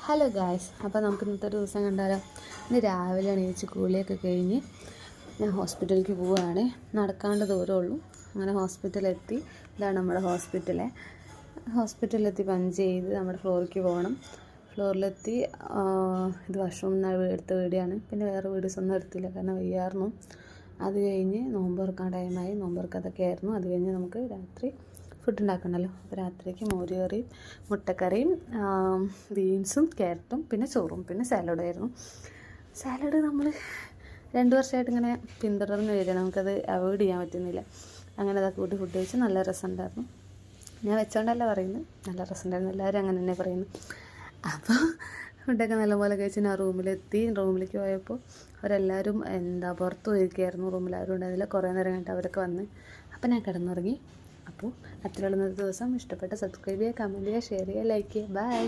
Hello guys, അപ്പോൾ നമുക്ക് ഇന്നത്തെ ഒരു ദിവസം കണ്ടാലോ. ഇന്ന് രാവിലെ എണീച്ച് കൂലിയൊക്കെ കഴിഞ്ഞ് ഞാൻ ഹോസ്പിറ്റലിലേക്ക് പോവുകയാണ്. നടക്കാണ്ട് ദൂരമുള്ളൂ. അങ്ങനെ ഹോസ്പിറ്റലെത്തി. ഇതാണ് നമ്മുടെ ഹോസ്പിറ്റലിലെത്തി പഞ്ച് ചെയ്ത് നമ്മുടെ ഫ്ലോറിലേക്ക് പോകണം. ഫ്ലോറിലെത്തി ഇത് വാഷ്റൂമിൽ നിന്ന് എടുത്ത വീഡിയോയാണ്. പിന്നെ വേറെ വീഡിയോസൊന്നും എടുത്തില്ല, കാരണം വയ്യായിരുന്നു. അത് കഴിഞ്ഞ് നോമ്പ് തുറക്കാൻ ടൈമായി. നോമ്പ് തുറക്കാതൊക്കെ ആയിരുന്നു. അത് കഴിഞ്ഞ് നമുക്ക് രാത്രി ഫുഡ് ഉണ്ടാക്കണമല്ലോ. അപ്പോൾ രാത്രിക്ക് മോര് കറിയും മുട്ടക്കറിയും ബീൻസും ക്യാരറ്റും പിന്നെ ചോറും പിന്നെ സാലഡായിരുന്നു. സാലഡ് നമ്മൾ 2 വർഷമായിട്ട് ഇങ്ങനെ പിന്തുടർന്ന് വരിക, നമുക്കത് അവോയ്ഡ് ചെയ്യാൻ പറ്റുന്നില്ല. അങ്ങനെ അതൊക്കെ കൂട്ടി ഫുഡ് കഴിച്ച് നല്ല രസമുണ്ടായിരുന്നു. ഞാൻ വെച്ചോണ്ടല്ല പറയുന്നത്, നല്ല രസമുണ്ടായിരുന്നു. എല്ലാവരും അങ്ങനെ തന്നെ പറയുന്നു. അപ്പോൾ ഫുഡൊക്കെ നല്ലപോലെ കഴിച്ച് ഞാൻ റൂമിലെത്തി. റൂമിലേക്ക് പോയപ്പോൾ അവരെല്ലാവരും പുറത്ത് പോയിരിക്കുകയായിരുന്നു. റൂമിൽ ആരും ഉണ്ടായിരുന്നില്ല. കുറേ നേരം കഴിഞ്ഞിട്ട് അവരൊക്കെ വന്ന്. അപ്പോൾ ഞാൻ കിടന്നുറങ്ങി. അപ്പോൾ അത്രയുള്ള ദിവസം ഇഷ്ടപ്പെട്ട സബ്സ്ക്രൈബ് ചെയ്യുക, കമൻറ്റ് ചെയ്യുക, ഷെയർ ചെയ്യുക, ലൈക്ക് ചെയ്യുക. ബൈ.